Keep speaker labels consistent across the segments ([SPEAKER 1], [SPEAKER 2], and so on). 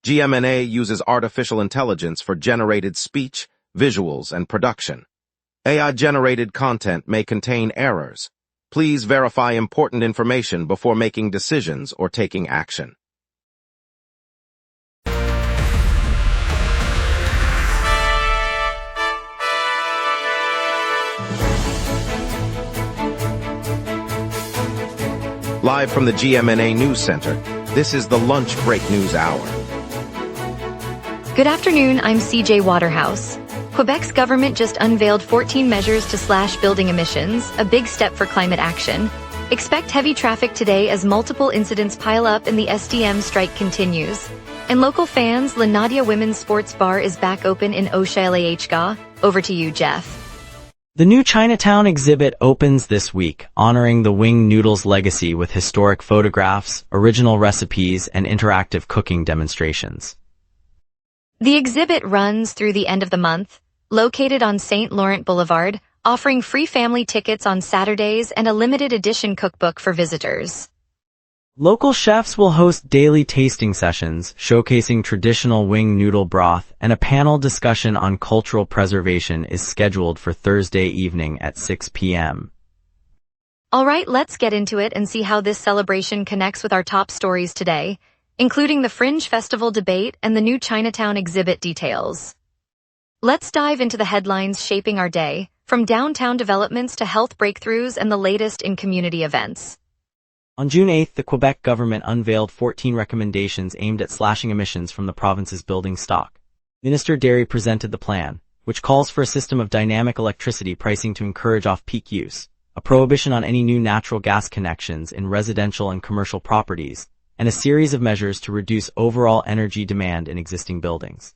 [SPEAKER 1] GMNA uses artificial intelligence for generated speech, visuals, and production. AI-generated content may contain errors. Please verify important information before making decisions or taking action. Live from the GMNA News Center, this is the Lunch Break News Hour.
[SPEAKER 2] Good afternoon, I'm CJ Waterhouse. Quebec's government just unveiled 14 measures to slash building emissions, a big step for climate action. Expect heavy traffic today as multiple incidents pile up and the SDM strike continues. And local fans, La Nadia Women's Sports Bar is back open in OshalaHga. Over to you, Jeff.
[SPEAKER 3] The new Chinatown exhibit opens this week, honoring the wing noodles legacy with historic photographs, original recipes, and interactive cooking demonstrations.
[SPEAKER 2] The exhibit runs through the end of the month, located on St. Laurent Boulevard, offering free family tickets on Saturdays and a limited edition cookbook for visitors.
[SPEAKER 3] Local chefs will host daily tasting sessions, showcasing traditional wing noodle broth, and a panel discussion on cultural preservation is scheduled for Thursday evening at 6 p.m.
[SPEAKER 2] All right, let's get into it and see how this celebration connects with our top stories today, including the Fringe Festival debate and the new Chinatown exhibit details. Let's dive into the headlines shaping our day, from downtown developments to health breakthroughs and the latest in community events.
[SPEAKER 3] On June 8th, the Quebec government unveiled 14 recommendations aimed at slashing emissions from the province's building stock. Minister Derry presented the plan, which calls for a system of dynamic electricity pricing to encourage off-peak use, a prohibition on any new natural gas connections in residential and commercial properties, and a series of measures to reduce overall energy demand in existing buildings.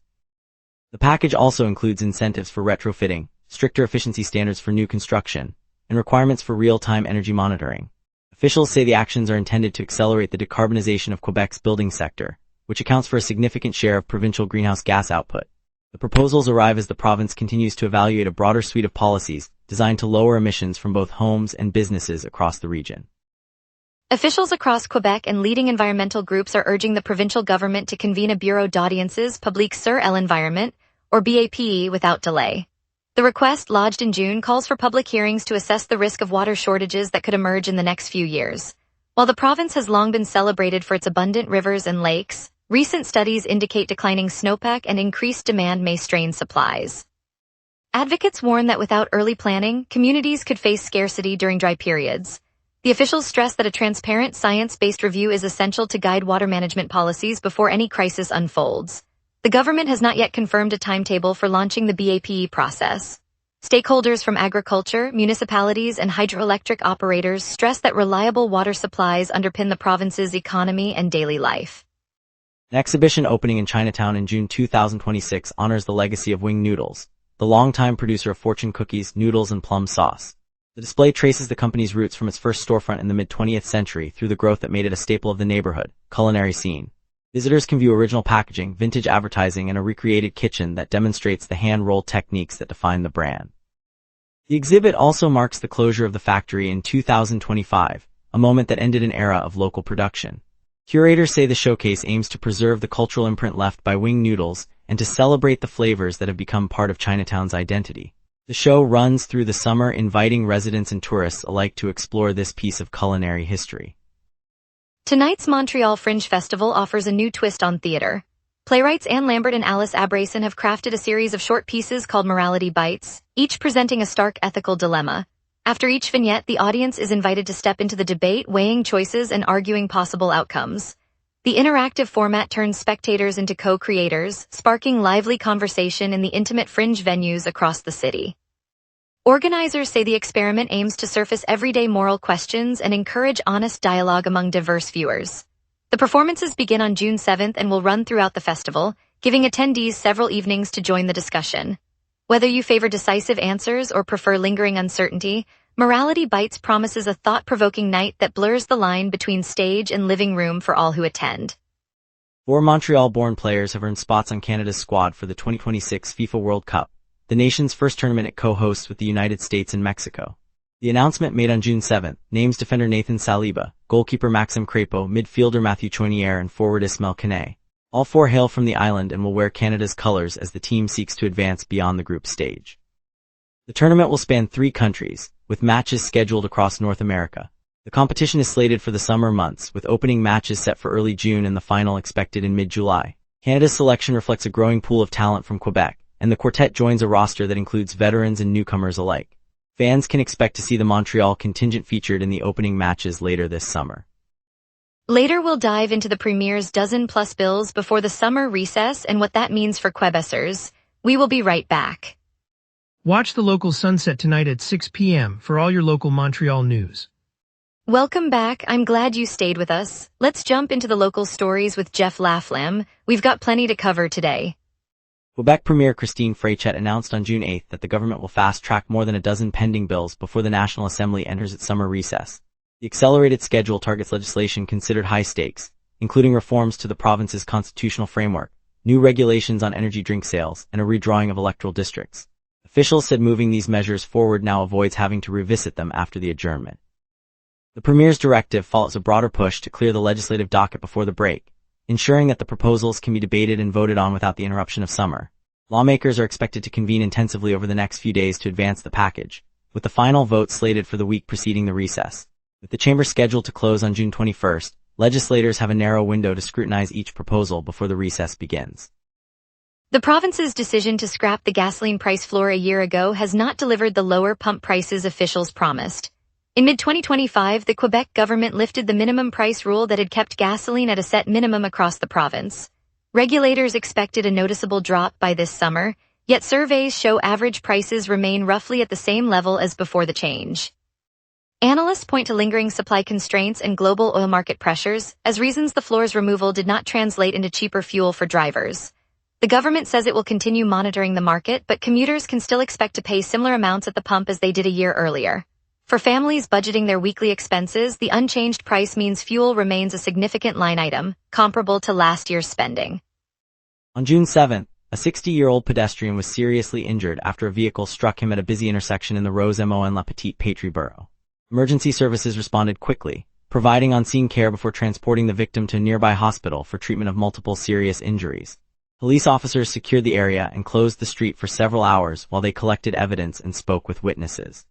[SPEAKER 3] The package also includes incentives for retrofitting, stricter efficiency standards for new construction, and requirements for real-time energy monitoring. Officials say the actions are intended to accelerate the decarbonization of Quebec's building sector, which accounts for a significant share of provincial greenhouse gas output. The proposals arrive as the province continues to evaluate a broader suite of policies designed to lower emissions from both homes and businesses across the region.
[SPEAKER 2] Officials across Quebec and leading environmental groups are urging the provincial government to convene a Bureau d'Audiences Publiques sur l'Environnement, or BAPE, without delay. The request, lodged in June, calls for public hearings to assess the risk of water shortages that could emerge in the next few years. While the province has long been celebrated for its abundant rivers and lakes, recent studies indicate declining snowpack and increased demand may strain supplies. Advocates warn that without early planning, communities could face scarcity during dry periods. The officials stress that a transparent, science-based review is essential to guide water management policies before any crisis unfolds. The government has not yet confirmed a timetable for launching the BAPE process. Stakeholders from agriculture, municipalities, and hydroelectric operators stress that reliable water supplies underpin the province's economy and daily life.
[SPEAKER 3] An exhibition opening in Chinatown in June 2026 honors the legacy of Wing Noodles, the longtime producer of fortune cookies, noodles, and plum sauce. The display traces the company's roots from its first storefront in the mid-20th century through the growth that made it a staple of the neighborhood, culinary scene. Visitors can view original packaging, vintage advertising, and a recreated kitchen that demonstrates the hand-rolled techniques that define the brand. The exhibit also marks the closure of the factory in 2025, a moment that ended an era of local production. Curators say the showcase aims to preserve the cultural imprint left by Wing Noodles and to celebrate the flavors that have become part of Chinatown's identity. The show runs through the summer, inviting residents and tourists alike to explore this piece of culinary history.
[SPEAKER 2] Tonight's Montreal Fringe Festival offers a new twist on theater. Playwrights Anne Lambert and Alice Abrason have crafted a series of short pieces called Morality Bites, each presenting a stark ethical dilemma. After each vignette, the audience is invited to step into the debate, weighing choices and arguing possible outcomes. The interactive format turns spectators into co-creators, sparking lively conversation in the intimate fringe venues across the city. Organizers say the experiment aims to surface everyday moral questions and encourage honest dialogue among diverse viewers. The performances begin on June 7th and will run throughout the festival, giving attendees several evenings to join the discussion. Whether you favor decisive answers or prefer lingering uncertainty, Morality Bites promises a thought-provoking night that blurs the line between stage and living room for all who attend.
[SPEAKER 3] 4 Montreal-born players have earned spots on Canada's squad for the 2026 FIFA World Cup, the nation's first tournament it co-hosts with the United States and Mexico. The announcement, made on June 7th, names defender Nathan Saliba, goalkeeper Maxime Crépeau, midfielder Mathieu Choinière, and forward Ismaël Koné. All four hail from the island and will wear Canada's colors as the team seeks to advance beyond the group stage. The tournament will span 3 countries, with matches scheduled across North America. The competition is slated for the summer months, with opening matches set for early June and the final expected in mid-July. Canada's selection reflects a growing pool of talent from Quebec, and the quartet joins a roster that includes veterans and newcomers alike. Fans can expect to see the Montreal contingent featured in the opening matches later this summer.
[SPEAKER 2] Later we'll dive into the Premier's dozen-plus bills before the summer recess and what that means for Quebecers. We will be right back.
[SPEAKER 4] Watch the local sunset tonight at 6 p.m. for all your local Montreal news.
[SPEAKER 2] Welcome back. I'm glad you stayed with us. Let's jump into the local stories with Jeff Laflamme. We've got plenty to cover today.
[SPEAKER 3] Quebec Premier Christine Freichet announced on June 8 that the government will fast-track more than a dozen pending bills before the National Assembly enters its summer recess. The accelerated schedule targets legislation considered high stakes, including reforms to the province's constitutional framework, new regulations on energy drink sales, and a redrawing of electoral districts. Officials said moving these measures forward now avoids having to revisit them after the adjournment. The Premier's directive follows a broader push to clear the legislative docket before the break, ensuring that the proposals can be debated and voted on without the interruption of summer. Lawmakers are expected to convene intensively over the next few days to advance the package, with the final vote slated for the week preceding the recess. With the chamber scheduled to close on June 21st, legislators have a narrow window to scrutinize each proposal before the recess begins.
[SPEAKER 2] The province's decision to scrap the gasoline price floor a year ago has not delivered the lower pump prices officials promised. In mid-2025, the Quebec government lifted the minimum price rule that had kept gasoline at a set minimum across the province. Regulators expected a noticeable drop by this summer, yet surveys show average prices remain roughly at the same level as before the change. Analysts point to lingering supply constraints and global oil market pressures as reasons the floor's removal did not translate into cheaper fuel for drivers. The government says it will continue monitoring the market, but commuters can still expect to pay similar amounts at the pump as they did a year earlier. For families budgeting their weekly expenses, the unchanged price means fuel remains a significant line item, comparable to last year's spending.
[SPEAKER 3] On June 7, a 60-year-old pedestrian was seriously injured after a vehicle struck him at a busy intersection in the Rosemont and La Petite Patrie borough. Emergency services responded quickly, providing on-scene care before transporting the victim to a nearby hospital for treatment of multiple serious injuries. Police officers secured the area and closed the street for several hours while they collected evidence and spoke with witnesses.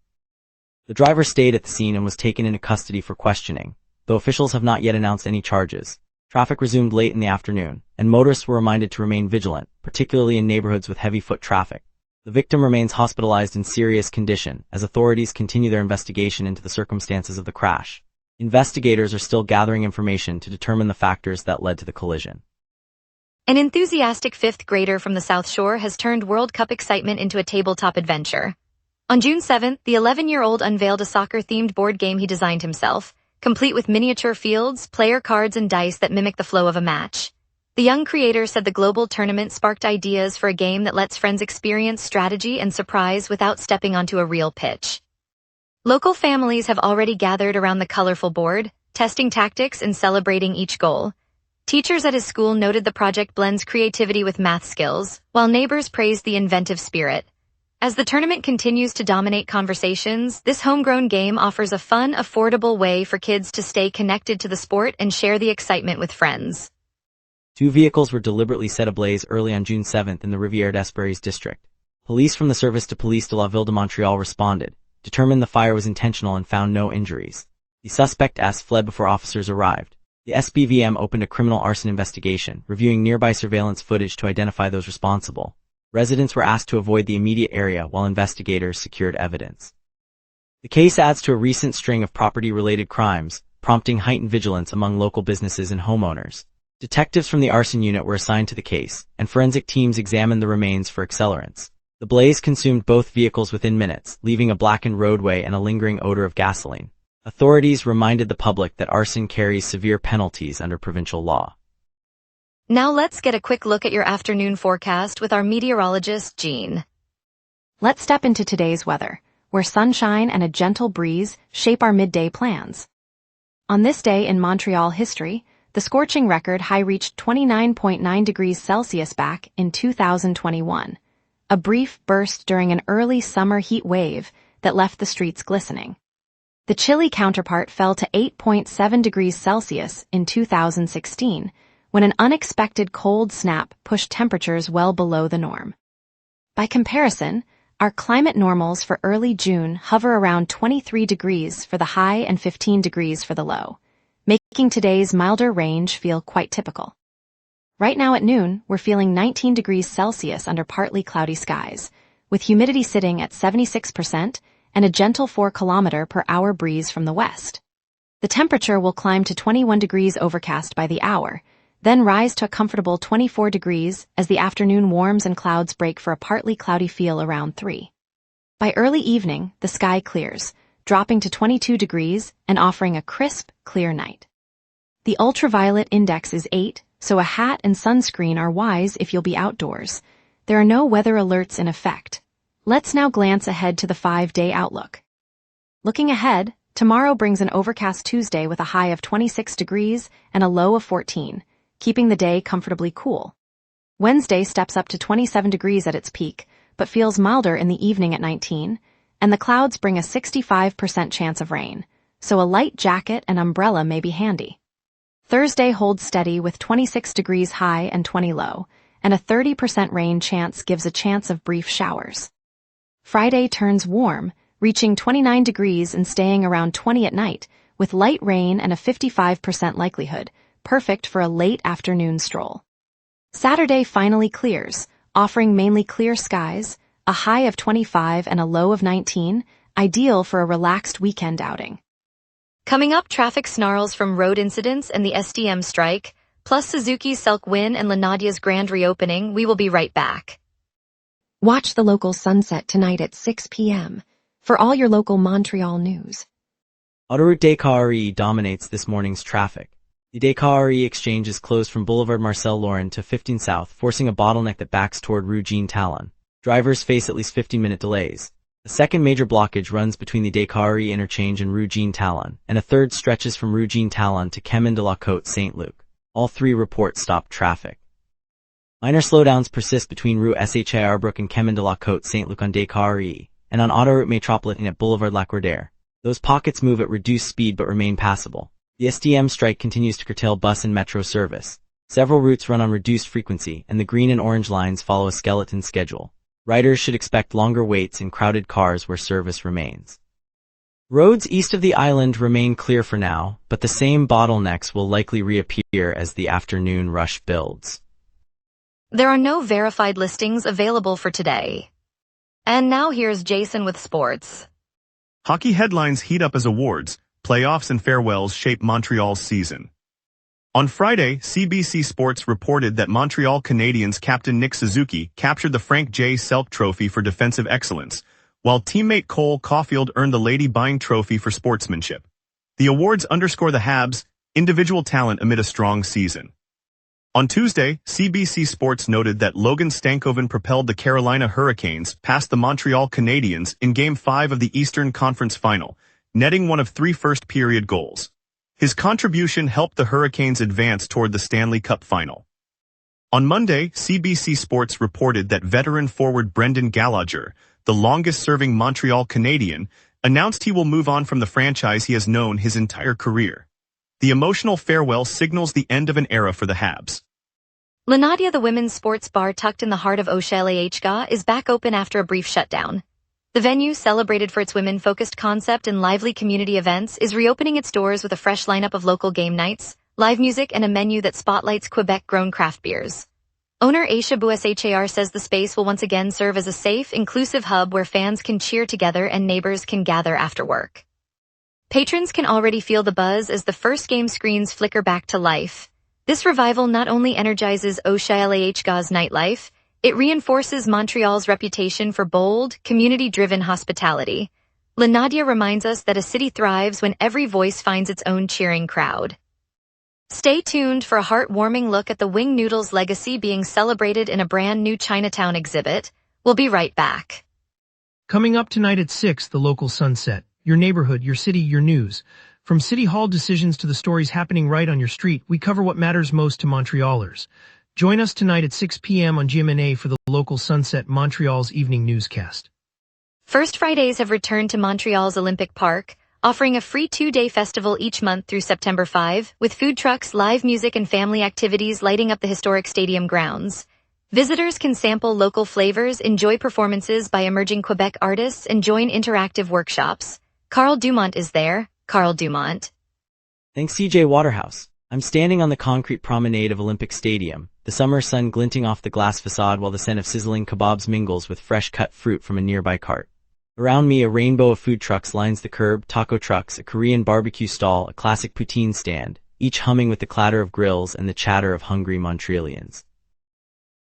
[SPEAKER 3] The driver stayed at the scene and was taken into custody for questioning, though officials have not yet announced any charges. Traffic resumed late in the afternoon, and motorists were reminded to remain vigilant, particularly in neighborhoods with heavy foot traffic. The victim remains hospitalized in serious condition as authorities continue their investigation into the circumstances of the crash. Investigators are still gathering information to determine the factors that led to the collision.
[SPEAKER 2] An enthusiastic 5th grader from the South Shore has turned World Cup excitement into a tabletop adventure. On June 7th, the 11-year-old unveiled a soccer-themed board game he designed himself, complete with miniature fields, player cards, and dice that mimic the flow of a match. The young creator said the global tournament sparked ideas for a game that lets friends experience strategy and surprise without stepping onto a real pitch. Local families have already gathered around the colorful board, testing tactics and celebrating each goal. Teachers at his school noted the project blends creativity with math skills, while neighbors praised the inventive spirit. As the tournament continues to dominate conversations, this homegrown game offers a fun, affordable way for kids to stay connected to the sport and share the excitement with friends.
[SPEAKER 3] 2 vehicles were deliberately set ablaze early on June 7th in the Rivière-des-Prairies district. Police from the Service de Police de la Ville de Montreal responded, determined the fire was intentional and found no injuries. The suspect S fled before officers arrived. The SBVM opened a criminal arson investigation, reviewing nearby surveillance footage to identify those responsible. Residents were asked to avoid the immediate area while investigators secured evidence. The case adds to a recent string of property-related crimes, prompting heightened vigilance among local businesses and homeowners. Detectives from the arson unit were assigned to the case, and forensic teams examined the remains for accelerants. The blaze consumed both vehicles within minutes, leaving a blackened roadway and a lingering odor of gasoline. Authorities reminded the public that arson carries severe penalties under provincial law.
[SPEAKER 2] Now let's get a quick look at your afternoon forecast with our meteorologist, Jean.
[SPEAKER 5] Let's step into today's weather, where sunshine and a gentle breeze shape our midday plans. On this day in Montreal history, the scorching record high reached 29.9 degrees Celsius back in 2021, a brief burst during an early summer heat wave that left the streets glistening. The chilly counterpart fell to 8.7 degrees Celsius in 2016, when an unexpected cold snap pushed temperatures well below the norm. By comparison, our climate normals for early June hover around 23 degrees for the high and 15 degrees for the low, making today's milder range feel quite typical. Right now at noon, we're feeling 19 degrees Celsius under partly cloudy skies, with humidity sitting at 76% and a gentle 4-kilometer-per-hour breeze from the west. The temperature will climb to 21 degrees overcast by the hour, then rise to a comfortable 24 degrees as the afternoon warms and clouds break for a partly cloudy feel around 3. By early evening, the sky clears, dropping to 22 degrees and offering a crisp, clear night. The ultraviolet index is 8, so a hat and sunscreen are wise if you'll be outdoors. There are no weather alerts in effect. Let's now glance ahead to the 5-day outlook. Looking ahead, tomorrow brings an overcast Tuesday with a high of 26 degrees and a low of 14, keeping the day comfortably cool. Wednesday steps up to 27 degrees at its peak, but feels milder in the evening at 19, and the clouds bring a 65% chance of rain, so a light jacket and umbrella may be handy. Thursday holds steady with 26 degrees high and 20 low, and a 30% rain chance gives a chance of brief showers. Friday turns warm, reaching 29 degrees and staying around 20 at night, with light rain and a 55% likelihood, perfect for a late afternoon stroll. Saturday finally clears, offering mainly clear skies, a high of 25 and a low of 19, ideal for a relaxed weekend outing.
[SPEAKER 2] Coming up, traffic snarls from road incidents and the SDM strike, plus Suzuki's Selk win and Lenadia's grand reopening. We will be right back.
[SPEAKER 6] Watch the local sunset tonight at 6 p.m. for all your local Montreal news.
[SPEAKER 3] Autoroute des Carrés dominates this morning's traffic. The des Carrés exchange is closed from Boulevard Marcel Lauren to 15 South, forcing a bottleneck that backs toward Rue Jean Talon. Drivers face at least 15-minute delays. The second major blockage runs between the des Carrés interchange and Rue Jean Talon, and a third stretches from Rue Jean Talon to Chemin de la Côte Saint-Luc. All three report stopped traffic. Minor slowdowns persist between Rue Sharbrook and Chemin de la Côte Saint-Luc on des Carrés, and on Autoroute Métropolitaine at Boulevard Lacordaire. Those pockets move at reduced speed but remain passable. The SDM strike continues to curtail bus and metro service. Several routes run on reduced frequency, and the green and orange lines follow a skeleton schedule. Riders should expect longer waits in crowded cars where service remains. Roads east of the island remain clear for now, but the same bottlenecks will likely reappear as the afternoon rush builds.
[SPEAKER 2] There are no verified listings available for today. And now here's Jason with sports.
[SPEAKER 7] Hockey headlines heat up as awards, playoffs and farewells shape Montreal's season. On Friday, CBC Sports reported that Montreal Canadiens captain Nick Suzuki captured the Frank J. Selk Trophy for defensive excellence, while teammate Cole Caulfield earned the Lady Byng Trophy for sportsmanship. The awards underscore the Habs' individual talent amid a strong season. On Tuesday, CBC Sports noted that Logan Stankoven propelled the Carolina Hurricanes past the Montreal Canadiens in Game 5 of the Eastern Conference Final, netting one of 3 first-period goals. His contribution helped the Hurricanes advance toward the Stanley Cup Final. On Monday, CBC Sports reported that veteran forward Brendan Gallagher, the longest-serving Montreal Canadian, announced he will move on from the franchise he has known his entire career. The emotional farewell signals the end of an era for the Habs.
[SPEAKER 2] Lenadia, the women's sports bar tucked in the heart of OshalaHga, is back open after a brief shutdown. The venue, celebrated for its women-focused concept and lively community events, is reopening its doors with a fresh lineup of local game nights, live music, and a menu that spotlights Quebec-grown craft beers. Owner Aisha Boushar says the space will once again serve as a safe, inclusive hub where fans can cheer together and neighbors can gather after work. Patrons can already feel the buzz as the first game screens flicker back to life. This revival not only energizes OshalaHga's nightlife, it reinforces Montreal's reputation for bold, community-driven hospitality. Lenadia reminds us that a city thrives when every voice finds its own cheering crowd. Stay tuned for a heartwarming look at the Wing Noodles legacy being celebrated in a brand new Chinatown exhibit. We'll be right back.
[SPEAKER 4] Coming up tonight at 6, the local sunset. Your neighborhood, your city, your news. From City Hall decisions to the stories happening right on your street, we cover what matters most to Montrealers. Join us tonight at 6 p.m. on GMna for the local sunset, Montreal's evening newscast.
[SPEAKER 2] First Fridays have returned to Montreal's Olympic Park, offering a free 2-day festival each month through September 5, with food trucks, live music, and family activities lighting up the historic stadium grounds. Visitors can sample local flavors, enjoy performances by emerging Quebec artists, and join interactive workshops. Carl Dumont is there. Carl Dumont.
[SPEAKER 3] Thanks CJ Waterhouse. I'm standing on the concrete promenade of Olympic Stadium, the summer sun glinting off the glass facade while the scent of sizzling kebabs mingles with fresh-cut fruit from a nearby cart. Around me, a rainbow of food trucks lines the curb: taco trucks, a Korean barbecue stall, a classic poutine stand, each humming with the clatter of grills and the chatter of hungry Montrealians.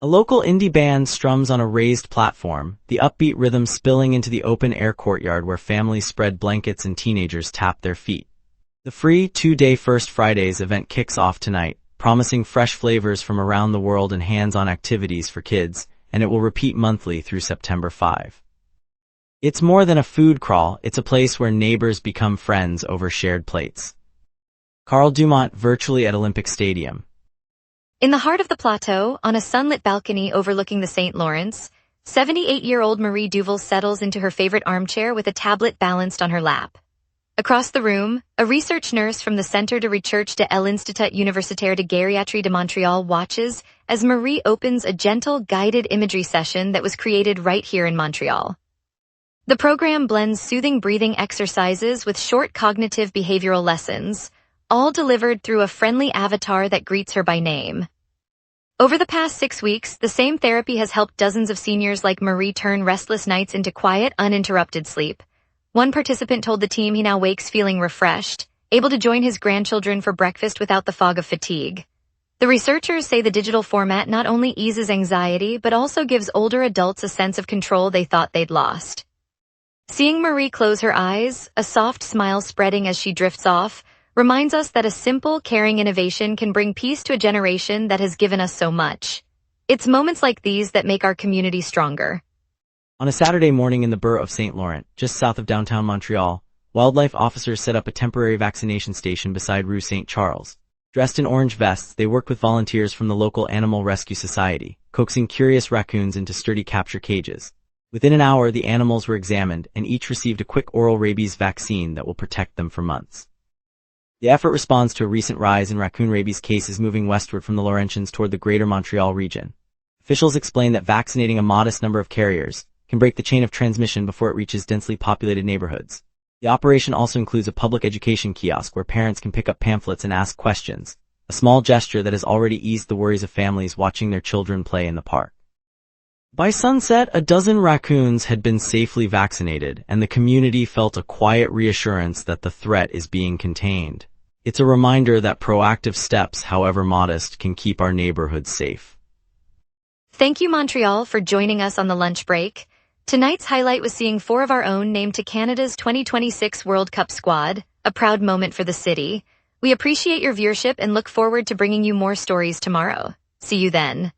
[SPEAKER 3] A local indie band strums on a raised platform, the upbeat rhythm spilling into the open-air courtyard where families spread blankets and teenagers tap their feet. The free 2-day First Fridays event kicks off tonight, promising fresh flavors from around the world and hands-on activities for kids, and it will repeat monthly through September 5. It's more than a food crawl, it's a place where neighbors become friends over shared plates. Carl Dumont, virtually at Olympic Stadium.
[SPEAKER 2] In the heart of the plateau, on a sunlit balcony overlooking the St. Lawrence, 78-year-old Marie Duval settles into her favorite armchair with a tablet balanced on her lap. Across the room, a research nurse from the Centre de Recherche de l'Institut Universitaire de Gériatrie de Montréal watches as Marie opens a gentle, guided imagery session that was created right here in Montreal. The program blends soothing breathing exercises with short cognitive behavioral lessons, all delivered through a friendly avatar that greets her by name. Over the past 6 weeks, the same therapy has helped dozens of seniors like Marie turn restless nights into quiet, uninterrupted sleep. One participant told the team he now wakes feeling refreshed, able to join his grandchildren for breakfast without the fog of fatigue. The researchers say the digital format not only eases anxiety but also gives older adults a sense of control they thought they'd lost. Seeing Marie close her eyes, a soft smile spreading as she drifts off, reminds us that a simple, caring innovation can bring peace to a generation that has given us so much. It's moments like these that make our community stronger.
[SPEAKER 3] On a Saturday morning in the borough of St. Laurent, just south of downtown Montreal, wildlife officers set up a temporary vaccination station beside Rue St. Charles. Dressed in orange vests, they worked with volunteers from the local Animal Rescue Society, coaxing curious raccoons into sturdy capture cages. Within an hour, the animals were examined, and each received a quick oral rabies vaccine that will protect them for months. The effort responds to a recent rise in raccoon rabies cases moving westward from the Laurentians toward the greater Montreal region. Officials explain that vaccinating a modest number of carriers can break the chain of transmission before it reaches densely populated neighborhoods. The operation also includes a public education kiosk where parents can pick up pamphlets and ask questions, a small gesture that has already eased the worries of families watching their children play in the park. By sunset, a dozen raccoons had been safely vaccinated, and the community felt a quiet reassurance that the threat is being contained. It's a reminder that proactive steps, however modest, can keep our neighborhoods safe.
[SPEAKER 2] Thank you, Montreal, for joining us on the lunch break. Tonight's highlight was seeing 4 of our own named to Canada's 2026 World Cup squad, a proud moment for the city. We appreciate your viewership and look forward to bringing you more stories tomorrow. See you then.